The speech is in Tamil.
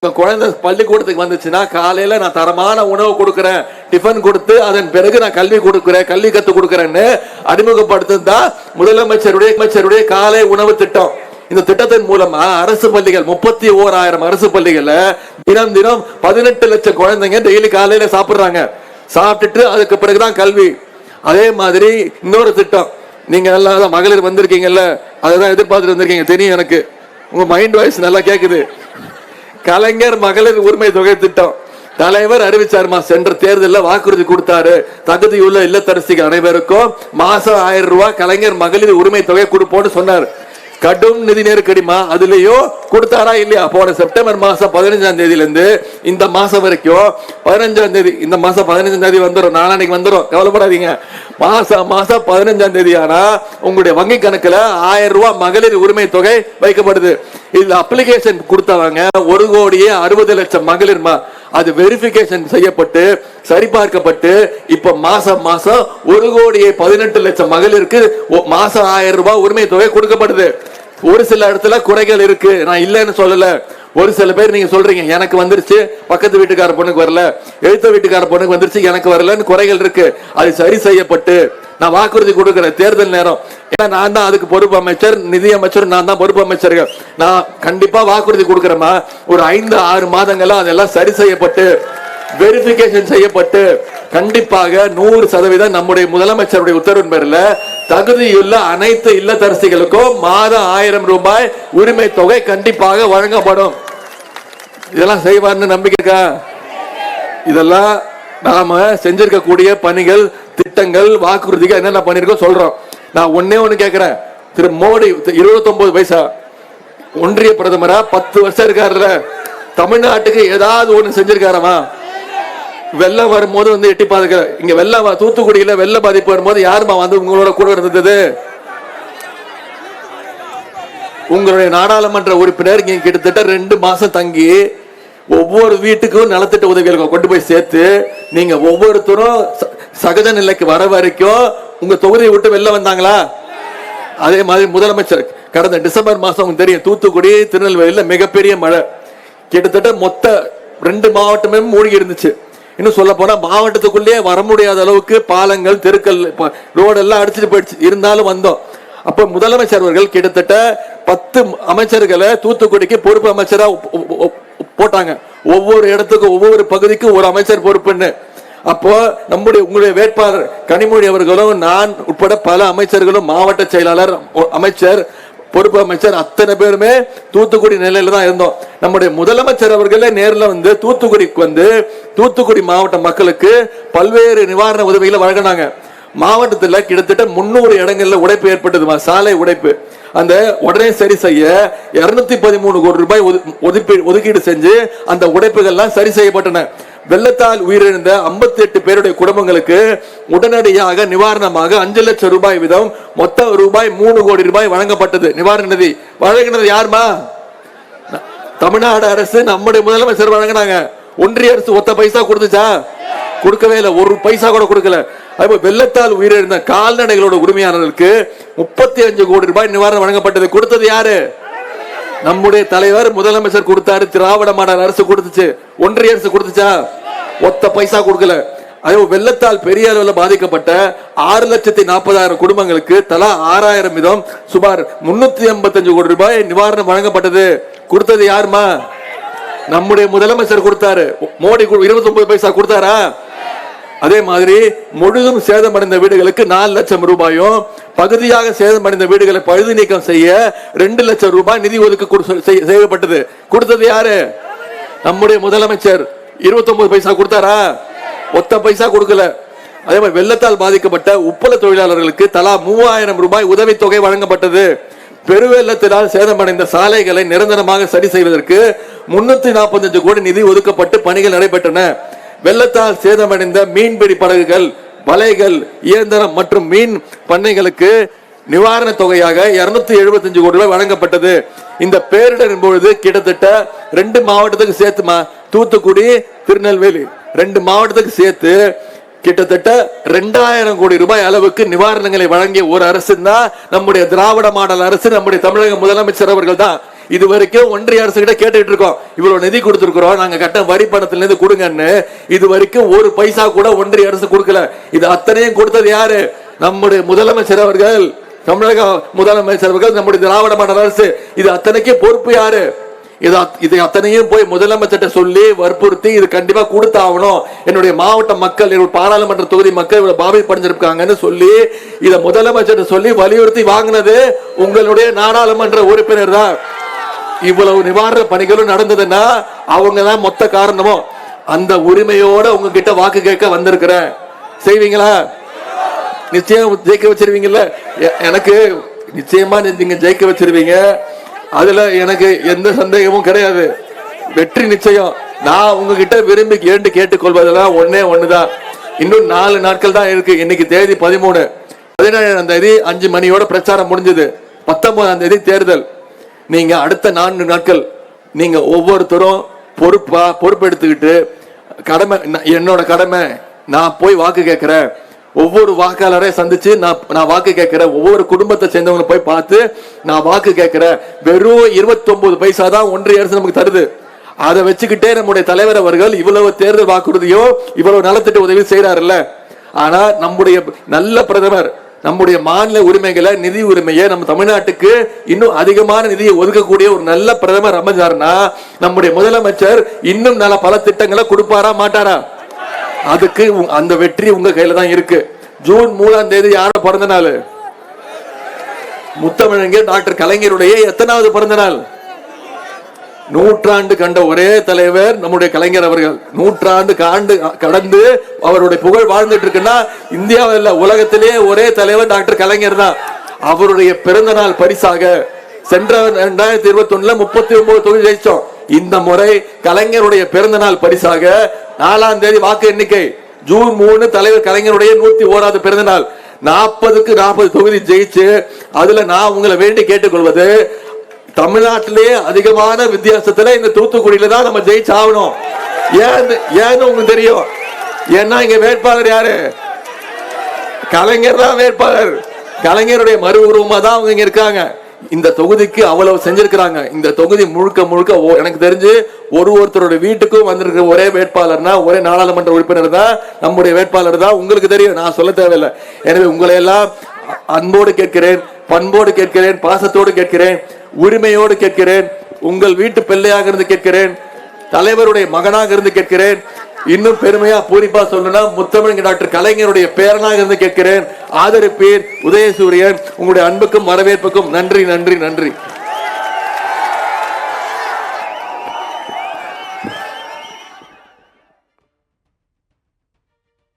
குழந்தை பள்ளிக்கூடத்துக்கு வந்துச்சுன்னா காலையில நான் தரமான உணவு கொடுக்கிறேன், டிஃபன் கொடுத்து அதன் பிறகு நான் கல்வி கொடுக்கிறேன், கல்வி கத்து கொடுக்கிறேன்னு அறிமுகப்படுத்துறது தான் முதலமைச்சருடைய காலை உணவு திட்டம். இந்த திட்டத்தின் மூலமா அரசு பள்ளிகள் 31,000 அரசு பள்ளிகள்ல தினம் தினம் 18 லட்சம் குழந்தைங்க டெய்லி காலையில சாப்பிடுறாங்க. சாப்பிட்டுட்டு அதுக்கு பிறகுதான் கல்வி. அதே மாதிரி இன்னொரு திட்டம், நீங்க எல்லாம் மகளிர் வந்திருக்கீங்கல்ல, அதான் எதிர்பார்த்துட்டு வந்திருக்கீங்க தெரியும் எனக்கு, உங்க மைண்ட் வாய்ஸ் நல்லா கேக்குது. கலைஞர் மகளிர் உரிமை தொகை திட்டம் தலைவர் அறிவிச்சாருமா, சென்ற தேர்தலில் வாக்குறுதி கொடுத்தாரு. தகுதியுள்ள இல்லத்தரசிகள் அனைவருக்கும் மாசம் 1000 ரூபாய் கலைஞர் மகளிர் உரிமை தொகை கொடுப்போம்னு சொன்னார். கடும் நிதி நெருக்கடிமா, அதுலயும் கொடுத்தாரா இல்லையா? போன செப்டம்பர் மாசம் 15ஆம் தேதியில இருந்து இந்த மாசம் வரைக்கும் 15ஆம் தேதி, இந்த மாசம் 15ஆம் தேதி வந்துடும், நாளைக்கு வந்துடும், கவலைப்படாதீங்க. மாசம் 15ஆம் தேதி ஆனா உங்களுடைய வங்கி கணக்குல 1000 ரூபாய் மகளிர் உரிமை தொகை வைக்கப்படுது. இதுல அப்ளிகேஷன் கொடுத்தவங்க 1,60,00,000 மகளிர்மா. அது வெரிபிகேஷன் செய்யப்பட்டு சரிபார்க்கப்பட்டு இப்ப மாசம் 1,18,00,000 மகளிருக்கு மாசம் 1000 ரூபாய் உரிமை தொகை கொடுக்கப்படுது. ஒரு சில இடத்துல குறைகள் இருக்கு, நான் இல்லைன்னு சொல்லல. ஒரு சில பேர் நீங்க சொல்றீங்க எனக்கு வந்துருச்சு, பக்கத்து வீட்டுக்கார பொண்ணுக்கு வரல, எழுத்த வீட்டுக்கார பொண்ணுக்கு வந்துருச்சு, எனக்கு வரலன்னு குறைகள் இருக்கு. அது சரி செய்யப்பட்டு நான் வாக்குறுதி கொடுக்கிறேன். தேர்தல் நேரம், ஏன்னா நான் தான் அதுக்கு பொறுப்பு அமைச்சர், நிதி அமைச்சர் நான் தான் பொறுப்பு அமைச்சர்கள். நான் கண்டிப்பா வாக்குறுதி கொடுக்கிறேமா, ஒரு 5-6 மாதங்களா அதெல்லாம் சரி செய்யப்பட்டு வெரிபிகேஷன் செய்யப்பட்டு கண்டிப்பாக 100% நம்முடைய முதலமைச்சருடைய உத்தரவின் பேரில் தகுதியுள்ள அனைத்து இல்லத்தரசிகளுக்கும் மாதம் 1000 ரூபாய் உரிமை தொகை கண்டிப்பாக வழங்கப்படும். இதெல்லாம் செய்வார்னு நம்பிக்கை. இதெல்லாம் நாம செஞ்சிருக்கக்கூடிய பணிகள், திட்டங்கள், வாக்குறுதிகள் என்னென்ன பண்ணிருக்கோம் சொல்றோம். நான் ஒன்னே ஒண்ணு கேட்கிறேன், திரு மோடி 29 வயசா ஒன்றிய பிரதமரா 10 வருஷம் இருக்காருல்ல, தமிழ்நாட்டுக்கு ஏதாவது ஒண்ணு செஞ்சிருக்காரமா? வெள்ளம் வரும்போது வந்து எட்டி பாதுக்க, இங்க வெள்ளம் தூத்துக்குடியில வெள்ள பாதிப்பு வரும்போது யாருமா வந்து உங்களோட கூட இருந்தது? உங்களுடைய நாடாளுமன்ற உறுப்பினர் இங்க கிட்டத்தட்ட 2 மாசம் தங்கி ஒவ்வொரு வீட்டுக்கும் நலத்திட்ட உதவிகள் கொண்டு போய் சேர்த்து நீங்க ஒவ்வொருத்தரும் சகஜ நிலைக்கு வர வரைக்கும் உங்க தொகுதியை விட்டு வெளில வந்தாங்களா? அதே மாதிரி முதலமைச்சர் கடந்த டிசம்பர் மாசம் உங்களுக்கு தெரியும், தூத்துக்குடி திருநெல்வேலியில மிகப்பெரிய மழை, கிட்டத்தட்ட மொத்த 2 மாவட்டமே மூழ்கி இருந்துச்சு. இன்னும் சொல்ல போனா மாவட்டத்துக்குள்ளேயே வர முடியாத அளவுக்கு பாலங்கள், தெருக்கள், ரோடு எல்லாம் அடிச்சுட்டு போயிடுச்சு. இருந்தாலும் வந்தோம். அப்ப முதலமைச்சர் அவர்கள் கிட்டத்தட்ட 10 அமைச்சர்களை தூத்துக்குடிக்கு பொறுப்பு அமைச்சரா போட்டாங்க. ஒவ்வொரு இடத்துக்கும் ஒவ்வொரு பகுதிக்கும் ஒரு அமைச்சர் பொறுப்புன்னு. அப்போ உங்களுடைய வேட்பாளர் கனிமொழி அவர்களும் நான் உட்பட பல அமைச்சர்களும், மாவட்ட செயலாளர், அமைச்சர், பொறுப்பு அமைச்சர் அத்தனை பேருமே தூத்துக்குடி நிலையில தான் இருந்தோம். நம்முடைய முதலமைச்சர் அவர்களே நேரில் வந்து தூத்துக்குடிக்கு வந்து தூத்துக்குடி மாவட்ட மக்களுக்கு பல்வேறு நிவாரண உதவிகளை வழங்கினாங்க. மாவட்டத்தில் கிட்டத்தட்ட 300 இடங்கள்ல உடைப்பு ஏற்பட்டது, சாலை உடைப்பு. அந்த உடனே சரி செய்ய 213 கோடி ரூபாய் ஒதுக்கீடு செஞ்சு அந்த உடைப்புகள்லாம் சரி செய்யப்பட்டன. வெள்ளத்தால் உயிரிழந்த 58 பேருடைய குடும்பங்களுக்கு உடனடியாக நிவாரணமாக 5 லட்சம் ரூபாய் வீதம் மொத்த ரூபாய் 3 கோடி ரூபாய் வழங்கப்பட்டது. நிவாரண நிதி வழங்கினது யாருமா? தமிழ்நாடு அரசு, நம்முடைய முதலமைச்சர் வழங்கினாங்க. ஒன்றிய அரசு ஒத்த பைசா கொடுத்துச்சா? கொடுக்கவே இல்லை, ஒரு பைசா கூட கொடுக்கல. வெள்ளத்தால் உயிரிழந்த கால்நடைகளோட உரிமையாளர்களுக்கு 35 கோடி ரூபாய் நிவாரணம் வழங்கப்பட்டது. கொடுத்தது யாரு? நம்முடைய தலைவர் முதலமைச்சர் கொடுத்தாரு. திராவிட மாடல் அரசு கொடுத்துச்சு. ஒன்றிய அரசு கொடுத்துச்சா? ஒத்த பைசா கொடுக்கல. அதே வெள்ளத்தால் பெரிய அளவில் பாதிக்கப்பட்ட 6,40,000 குடும்பங்களுக்கு தலா 6,000 வீதம் சுமார் 385 கோடி ரூபாய் நிவாரணம் வழங்கப்பட்டது. கொடுத்தது யாருமா? நம்முடைய முதலமைச்சர் கொடுத்தாரு. மோடி 29 பைசா கொடுத்தாரா? அதே மாதிரி முழுதும் சேதமடைந்த வீடுகளுக்கு 4 லட்சம் ரூபாயும், பகுதியாக சேதமடைந்த வீடுகளை பழுது நீக்கம் செய்ய 2 லட்சம் ரூபாய் நிதி ஒதுக்க செய்யப்பட்டது. கொடுத்தது யாரு? நம்முடைய முதலமைச்சர். 29 பைசா கொடுத்தாரா? ஒத்த பைசா கொடுக்கல. அதே மாதிரி வெள்ளத்தால் பாதிக்கப்பட்ட உப்பள தொழிலாளர்களுக்கு தலா 3000 ரூபாய் உதவித்தொகை வழங்கப்பட்டது. பெருவெள்ளத்தினால் சேதமடைந்த சாலைகளை நிரந்தரமாக சரி செய்வதற்கு 345 கோடி நிதி ஒதுக்கப்பட்டு பணிகள் நடைபெற்றன. வெள்ளத்தால் சேதமடைந்த மீன்பிடி படகுகள், வலைகள், இயந்திரம் மற்றும் மீன் பண்ணைகளுக்கு நிவாரண தொகையாக 275 கோடி ரூபாய் வழங்கப்பட்டது. இந்த பேரிடரின் பொழுது கிட்டத்தட்ட 2 மாவட்டத்துக்கு சேர்த்துமா, தூத்துக்குடி, திருநெல்வேலி 2 மாவட்டத்துக்கு சேர்த்து கிட்டத்தட்ட 2000 கோடி ரூபாய் அளவுக்கு நிவாரணங்களை வழங்கிய ஒரு அரசு தான் நம்முடைய திராவிட மாடல் அரசு, நம்முடைய தமிழக முதலமைச்சர் அவர்கள் தான். இது வரைக்கும் ஒன்றிய அரசு கிட்ட கேட்டுட்டு இருக்கோம். இவ்வளவு நிதி கொடுத்திருக்கிறோம், நாங்க கட்ட வரி பணத்துல இருந்து கொடுங்கன்னு. இது வரைக்கும் ஒரு பைசா கூட ஒன்றிய அரசு கொடுக்கல. இது அத்தனையும் கொடுத்தது யாரு? நம்முடைய முதலமைச்சர் அவர்கள், தமிழக முதலமைச்சர் அவர்கள், நம்முடைய திராவிட மாடல் அரசு. இது அத்தனைக்கு பொறுப்பு யாரு? இது அத்தனையும் போய் முதலமைச்சர்கிட்ட சொல்லி வற்புறுத்தி இது கண்டிப்பா கொடுத்தாகணும், என்னுடைய மாவட்ட மக்கள், என்னுடைய பாராளுமன்ற தொகுதி மக்கள் இவ்வளவு பாதிப்படைஞ்சிருக்காங்கன்னு சொல்லி இத முதலமைச்சர் சொல்லி வலியுறுத்தி வாங்கினது உங்களுடைய நாடாளுமன்ற உறுப்பினர் தான். இவ்வளவு நிவாரண பணிகளும் நடந்ததுன்னா அவங்க தான் மொத்த காரணமும். அந்த உரிமையோட உங்ககிட்ட வாக்கு கேட்க வந்திருக்கிறேன். செய்வீங்களா? நிச்சயம் ஜெயிக்க வச்சிருவீங்கல்ல? எனக்கு நிச்சயமா நீங்க ஜெயிக்க வச்சிருவீங்க. அதுல எனக்கு எந்த சந்தேகமும் கிடையாது. வெற்றி நிச்சயம். நான் உங்ககிட்ட விரும்பி கேட்டுக்கொள்வதெல்லாம் ஒண்ணுதான். இன்னும் 4 நாட்கள் தான் இருக்கு. இன்னைக்கு தேதி 13. 17ஆம் தேதி 5 மணியோட பிரச்சாரம் முடிஞ்சது. 19ஆம் தேதி தேர்தல். நீங்க அடுத்த 4 நாட்கள் நீங்க ஒவ்வொருத்தரும் பொறுப்பெடுத்துக்கிட்டு கடமை, என்னோட கடமை, நான் போய் வாக்கு கேட்கிறேன். ஒவ்வொரு வாக்காளரை சந்திச்சு நான் வாக்கு கேட்கிறேன். ஒவ்வொரு குடும்பத்தை சேர்ந்தவங்களை போய் பார்த்து நான் வாக்கு கேட்கிறேன். வெறும் 29 பைசா தான் ஒன்றிய அரசு நமக்கு தருது. அதை வச்சுக்கிட்டே நம்முடைய தலைவர் அவர்கள் இவ்வளவு தேர்தல் வாக்குறுதியோ இவ்வளவு நலத்திட்ட உதவி செய்யறாருல்ல. ஆனா நம்முடைய நல்ல பிரதமர் நம்முடைய மாநில உரிமைகளை, நிதி உரிமையை நம்ம தமிழ்நாட்டுக்கு இன்னும் அதிகமான நிதியை ஒதுக்கக்கூடிய ஒரு நல்ல பிரதமர் அமைஞ்சாருன்னா நம்முடைய முதலமைச்சர் இன்னும் நல்ல பல திட்டங்களை கொடுப்பாரா மாட்டாரா? அதுக்கு அந்த வெற்றி உங்க கையில தான் இருக்கு. ஜூன் 3ஆம் தேதி யார பிறந்த நாள்? முத்தமிழறிஞர் டாக்டர் கலைஞருடைய எத்தனாவது பிறந்த நாள்? நூற்றாண்டு கண்ட ஒரே தலைவர் நம்முடைய கலைஞர் அவர்கள். நூற்றாண்டு கடந்து அவருடைய புகழ் வாழ்ந்துட்டு இருக்குன்னா இந்தியாவில் உலகத்திலே ஒரே தலைவர் டாக்டர் கலைஞர் தான். அவருடைய பிறந்த நாள் பரிசாக சென்ற 2021 39 தொகுதி ஜெயிச்சோம். இந்த முறை கலைஞருடைய பிறந்த நாள் பரிசாக 4ஆம் தேதி வாக்கு எண்ணிக்கை, ஜூன் 3 தலைவர் கலைஞருடைய 101வது பிறந்த நாள். 40க்கு 40 தொகுதி ஜெயிச்சு அதுல நான் உங்களை வேண்டி கேட்டுக்கொள்வது, தமிழ்நாட்டிலேயே அதிகமான வித்தியாசத்துல இந்த தூத்துக்குடியில தான் நம்ம ஜெயிச்சாகணும். ஏன்னு உங்களுக்கு தெரியும். ஏன்னா இங்க வேட்பாளர் யாரு? கலைஞர் தான் வேட்பாளர். கலைஞருடைய மறு உருவமா தான் அவங்க இங்க இருக்காங்க. இந்த தொகுதிக்கு அவ்வளவு செஞ்சிருக்கிறாங்க. இந்த தொகுதி முழுக்க எனக்கு தெரிஞ்சு ஒருத்தருடைய வீட்டுக்கும் வந்திருக்கிற ஒரே வேட்பாளர்னா ஒரே நாடாளுமன்ற உறுப்பினர் தான் நம்முடைய வேட்பாளர் தான். உங்களுக்கு தெரியும், நான் சொல்ல தேவையில்லை. எனவே உங்களை எல்லாம் அன்போடு கேட்கிறேன், பண்போடு கேட்கிறேன், பாசத்தோடு கேட்கிறேன், உரிமையோடு கேட்கிறேன், உங்கள் வீட்டு பிள்ளையாக இருந்து கேட்கிறேன், தலைவருடைய மகனாக இருந்து கேட்கிறேன். இன்னும் பெருமையா பூரிப்பா சொல்லணும்னா முத்தமிழ் டாக்டர் கலைஞருடைய பேரனாக இருந்து கேட்கிறேன். ஆதரிப்பீர். உதயசூரியன். உங்களுடைய அன்புக்கும் வரவேற்புக்கும் நன்றி நன்றி நன்றி.